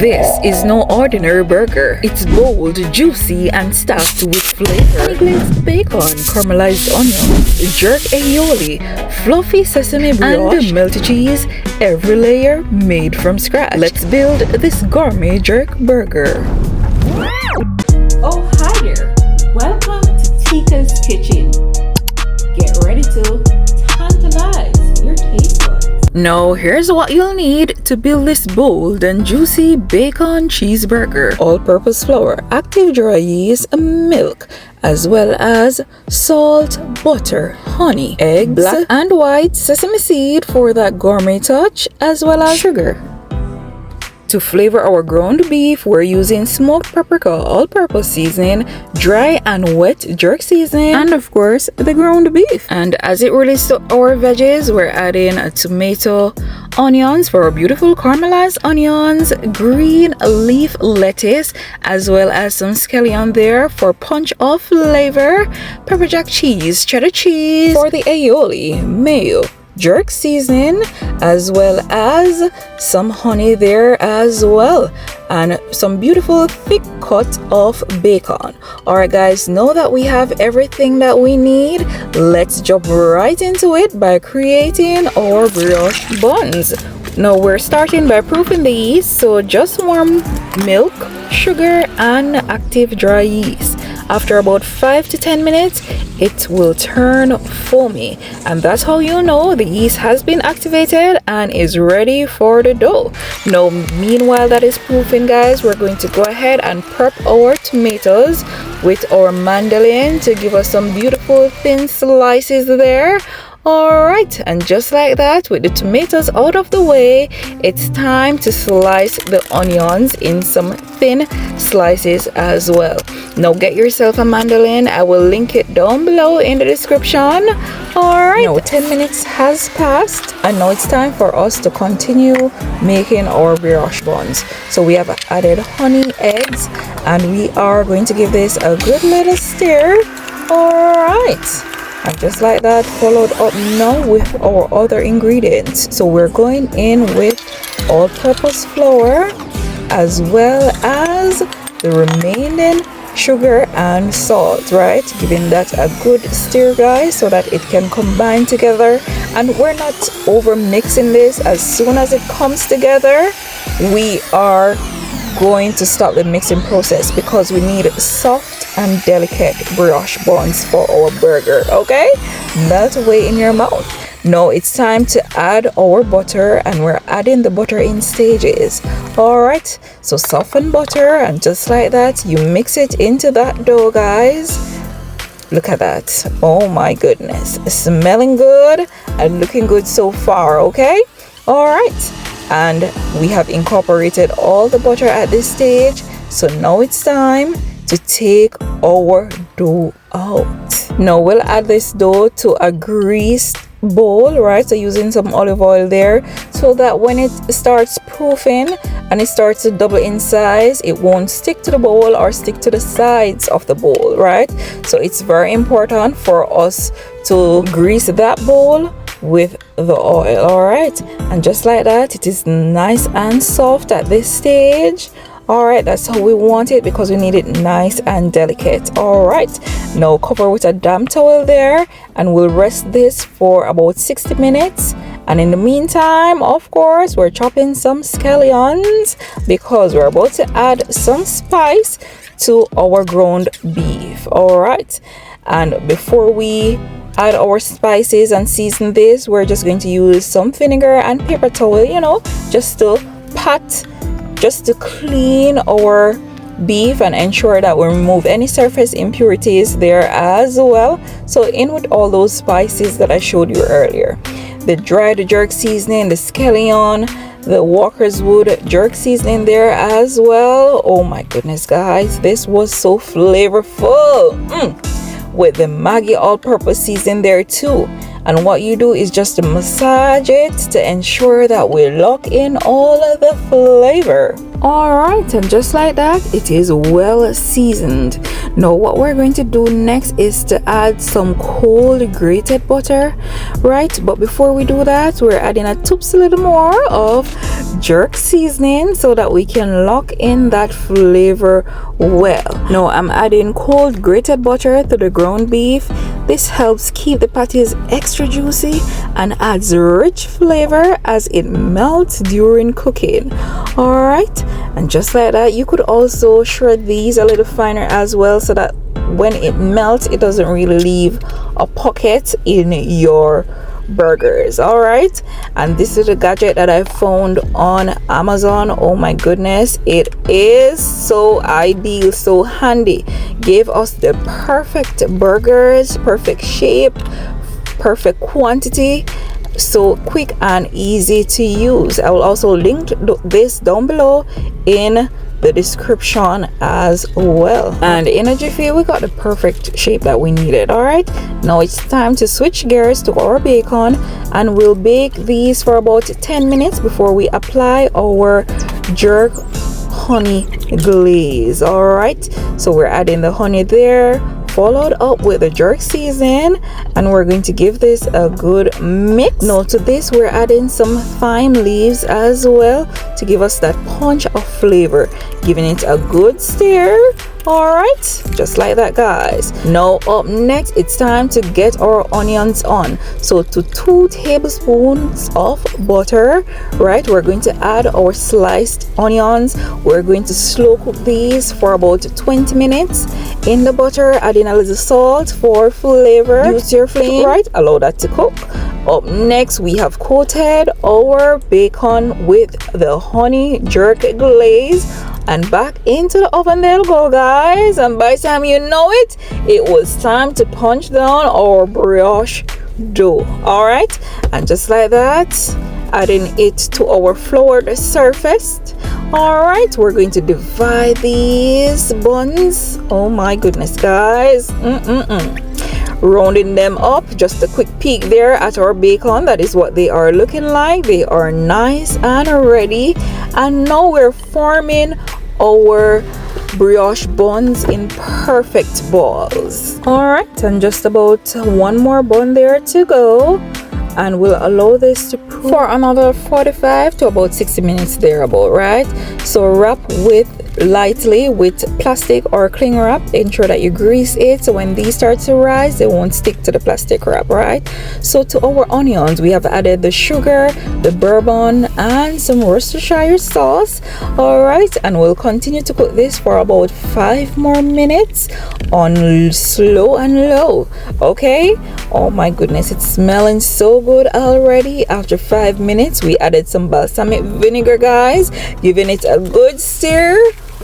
This is no ordinary burger. It's bold, juicy, and stacked with flavor. Honey-glazed bacon, caramelized onions, jerk aioli, fluffy sesame brioche, and melty cheese, every layer made from scratch. Let's build this gourmet jerk burger. Oh, hi there. Welcome to Teika's Kitchen. Get ready to tantalize your taste buds. Now, here's what you'll need to build this bold and juicy bacon cheeseburger. All-purpose flour, active dry yeast, milk, as well as salt, butter, honey, eggs, black and white sesame seed for that gourmet touch, as well as sugar. To flavor our ground beef, we're using smoked paprika, all-purpose seasoning, dry and wet jerk seasoning, and of course, the ground beef. And as it relates to our veggies, we're adding a tomato, onions for our beautiful caramelized onions, green leaf lettuce, as well as some scallion there for punch of flavor, pepper jack cheese, cheddar cheese for the aioli, mayo, jerk seasoning, as well as some honey there as well, and some beautiful thick cut of bacon. Alright guys, now that we have everything that we need, let's jump right into it by creating our brioche buns. Now we're starting by proofing the yeast, so just warm milk, sugar, and active dry yeast. After about 5 to 10 minutes, it will turn foamy, and that's how you know the yeast has been activated and is ready for the dough. Now, meanwhile that is proofing, guys, we're going to go ahead and prep our tomatoes with our mandolin to give us some beautiful thin slices there. Alright, and just like that, with the tomatoes out of the way, it's time to slice the onions in some thin slices as well. Now get yourself a mandolin. I will link it down below in the description. Alright, now 10 minutes has passed, and now it's time for us to continue making our brioche buns. So we have added honey, eggs, and we are going to give this a good little stir. Alright, and just like that, followed up now with our other ingredients. So we're going in with all-purpose flour, as well as the remaining sugar and salt, right? Giving that a good stir, guys, so that it can combine together. And we're not over mixing this. As soon as it comes together, we are going to stop the mixing process, because we need soft and delicate brioche buns for our burger. Okay, melt away in your mouth. Now it's time to add our butter, and we're adding the butter in stages. All right, so soften butter, and just like that, you mix it into that dough, guys. Look at that. Oh my goodness, it's smelling good and looking good so far. Okay, all right, and we have incorporated all the butter at this stage. So now it's time to take our dough out. Now we'll add this dough to a greased bowl, right? So using some olive oil there, so that when it starts proofing and it starts to double in size, it won't stick to the bowl or stick to the sides of the bowl, right? So it's very important for us to grease that bowl with the oil. All right, and just like that, it is nice and soft at this stage. All right, that's how we want it, because we need it nice and delicate. All right, now cover with a damp towel there, and we'll rest this for about 60 minutes. And in the meantime, of course, we're chopping some scallions, because we're about to add some spice to our ground beef. All right, and before we add our spices and season this, we're just going to use some vinegar and paper towel, you know, just to clean our beef and ensure that we remove any surface impurities there as well. So in with all those spices that I showed you earlier, the jerk seasoning, the scallion, the Walker's Wood jerk seasoning there as well. Oh my goodness, guys, this was so flavorful. With the Maggi all-purpose seasoning there too. And what you do is just to massage it to ensure that we lock in all of the flavor. Alright, and just like that, it is well seasoned. Now what we're going to do next is to add some cold grated butter, right? But before we do that, we're adding a toops little more of jerk seasoning so that we can lock in that flavor well. Now I'm adding cold grated butter to the ground beef. This helps keep the patties extra juicy and adds rich flavor as it melts during cooking. Alright, and just like that, you could also shred these a little finer as well so that when it melts, it doesn't really leave a pocket in your burgers. Alright, and this is a gadget that I found on Amazon. Oh my goodness, it is so ideal, so handy. Gave us the perfect burgers, perfect shape, perfect quantity, so quick and easy to use. I will also link this down below in the description as well. And in a jiffy, we got the perfect shape that we needed. Alright, now it's time to switch gears to our bacon, and we'll bake these for about 10 minutes before we apply our jerk honey glaze. Alright, so we're adding the honey there, followed up with the jerk season, and we're going to give this a good mix. Now to this, we're adding some thyme leaves as well to give us that punch of flavor, giving it a good stir. Alright, just like that, guys. Now up next, it's time to get our onions on. So to 2 tablespoons of butter, right, we're going to add our sliced onions. We're going to slow cook these for about 20 minutes in the butter, adding a little salt for flavor. Use your flame, right, allow that to cook. Up next, we have coated our bacon with the honey jerk glaze, and back into the oven they'll go, guys. And by the time you know it, it was time to punch down our brioche dough. Alright, and just like that, adding it to our floured surface. Alright, we're going to divide these buns. Oh my goodness, guys. Rounding them up, just a quick peek there at our bacon. That is what they are looking like. They are nice and ready, and now we're forming our brioche buns in perfect balls. Alright, and just about one more bun there to go, and we'll allow this to cook for another 45 to about 60 minutes thereabout, right? So wrap lightly with plastic or cling wrap. Ensure that you grease it so when these start to rise, they won't stick to the plastic wrap, right? So to our onions, we have added the sugar, the bourbon, and some Worcestershire sauce. Alright, and we'll continue to cook this for about 5 more minutes on slow and low. Okay, oh my goodness, it's smelling so good already. After 5 minutes, we added some balsamic vinegar, guys, giving it a good stir.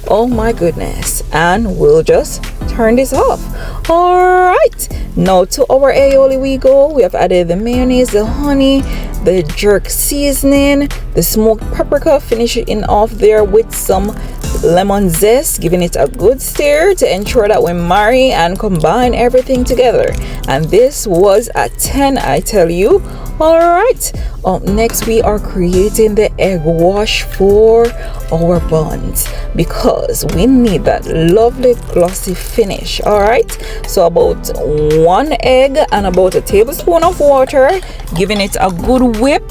Oh my goodness, and we'll just turn this off. Alright, now to our aioli we go. We have added the mayonnaise, the honey, the jerk seasoning, the smoked paprika, finishing off there with some lemon zest, giving it a good stir to ensure that we marry and combine everything together. And this was a 10, I tell you. Alright, up next we are creating the egg wash for our buns because we need that lovely glossy finish. Alright, so about 1 egg and about a tablespoon of water, giving it a good whip.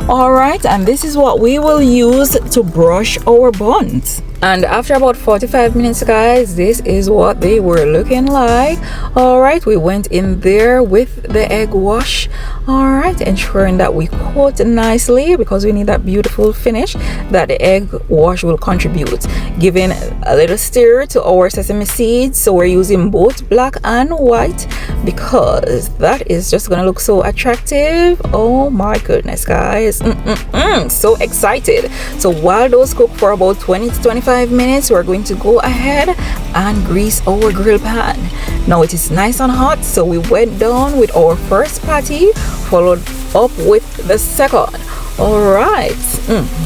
Alright, and this is what we will use to brush our buns. And after about 45 minutes, guys, this is what they were looking like. Alright, we went in there with the egg wash. Alright, ensuring that we coat nicely because we need that beautiful finish that the egg wash will contribute. Giving a little stir to our sesame seeds. So we're using both black and white because that is just gonna look so attractive. Oh my goodness, guys. So excited. So while those cook for about 20 to 25 minutes, we're going to go ahead and grease our grill pan. Now it is nice and hot, so we went down with our first patty, followed up with the second. Alright,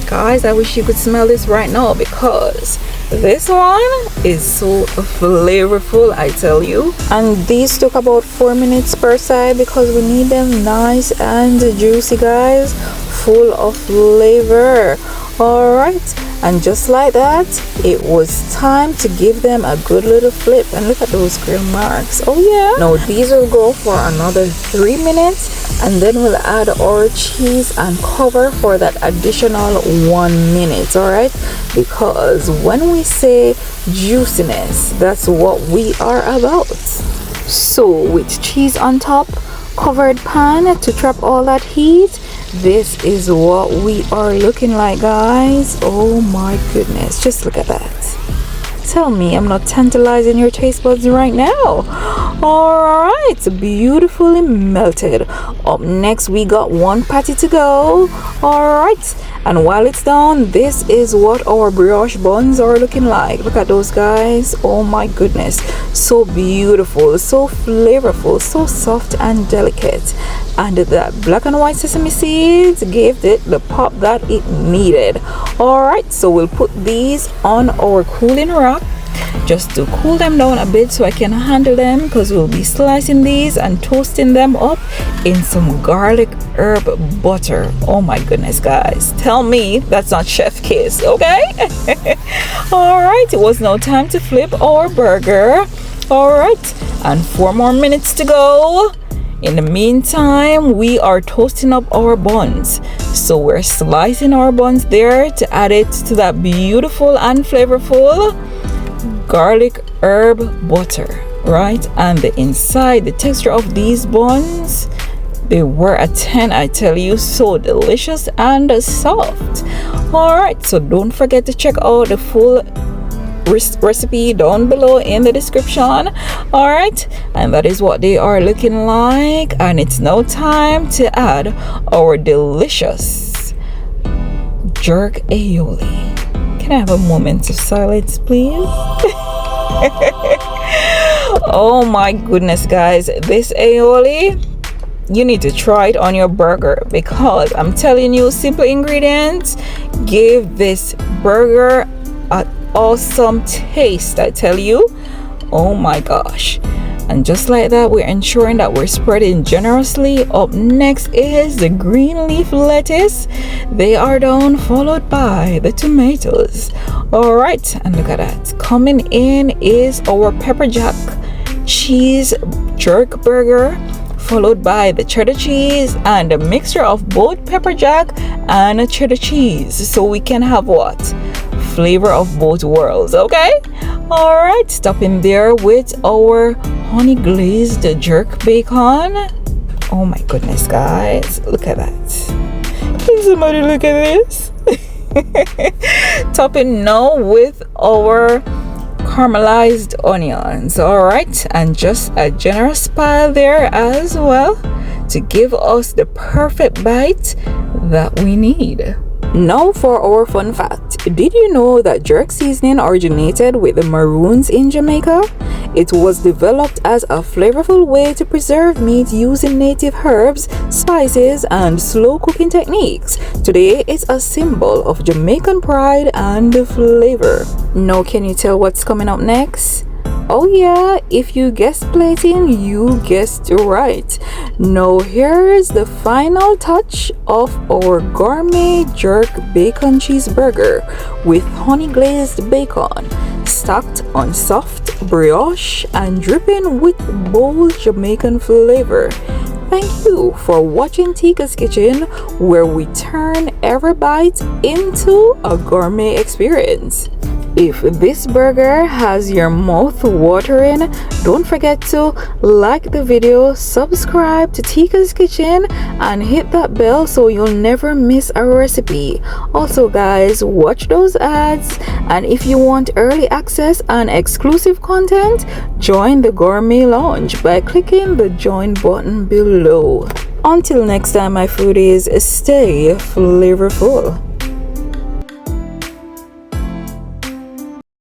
guys, I wish you could smell this right now because this one is so flavorful, I tell you. And these took about 4 minutes per side because we need them nice and juicy, guys, full of flavor. All right, and just like that, it was time to give them a good little flip. And look at those grill marks. Oh yeah. Now these will go for another 3 minutes, and then we'll add our cheese and cover for that additional 1 minute. All right, because when we say juiciness, that's what we are about. So with cheese on top, covered pan to trap all that heat, this is what we are looking like, guys. Oh my goodness, just look at that. Tell me I'm not tantalizing your taste buds right now. All right, beautifully melted. Up next we got one patty to go. All right, and while it's done, this is what our brioche buns are looking like. Look at those, guys. Oh my goodness, so beautiful, so flavorful, so soft and delicate, and that black and white sesame seeds gave it the pop that it needed. All right, so we'll put these on our cooling rack just to cool them down a bit so I can handle them, because we'll be slicing these and toasting them up in some garlic herb butter. Oh my goodness, guys, tell me that's not chef kiss, okay? All right, it was now time to flip our burger. All right, and 4 more minutes to go. In the meantime, we are toasting up our buns. So we're slicing our buns there to add it to that beautiful and flavorful garlic herb butter, right? And the inside, the texture of these buns, they were a 10, I tell you. So delicious and soft. All right, so don't forget to check out the full recipe down below in the description. All right, and that is what they are looking like, and it's now time to add our delicious jerk aioli. Can I have a moment of silence, please? Oh my goodness, guys, this aioli, you need to try it on your burger, because I'm telling you, simple ingredients give this burger an awesome taste, I tell you. Oh my gosh. And just like that, we're ensuring that we're spreading generously. Up next is the green leaf lettuce. They are done, followed by the tomatoes. All right, and look at that. Coming in is our pepper jack cheese jerk burger, followed by the cheddar cheese and a mixture of both pepper jack and cheddar cheese, so we can have what? Flavor of both worlds, okay? All right, stopping there with our honey glazed jerk bacon. Oh my goodness, guys, look at that. Can somebody look at this? Topping now with our caramelized onions. All right, and just a generous pile there as well to give us the perfect bite that we need. Now for our fun fact. Did you know that jerk seasoning originated with the Maroons in Jamaica? It was developed as a flavorful way to preserve meat using native herbs, spices, and slow cooking techniques. Today, it's a symbol of Jamaican pride and flavor. Now, can you tell what's coming up next? Oh yeah, if you guessed plating, you guessed right. Now here's the final touch of our gourmet jerk bacon cheeseburger with honey glazed bacon, stacked on soft brioche and dripping with bold Jamaican flavor. Thank you for watching Teika's Kitchen, where we turn every bite into a gourmet experience. If this burger has your mouth watering, don't forget to like the video, subscribe to Teika's Kitchen, and hit that bell so you'll never miss a recipe. Also guys, watch those ads, and if you want early access and exclusive content, join the Gourmet Lounge by clicking the join button below. Until next time, my foodies, stay flavorful.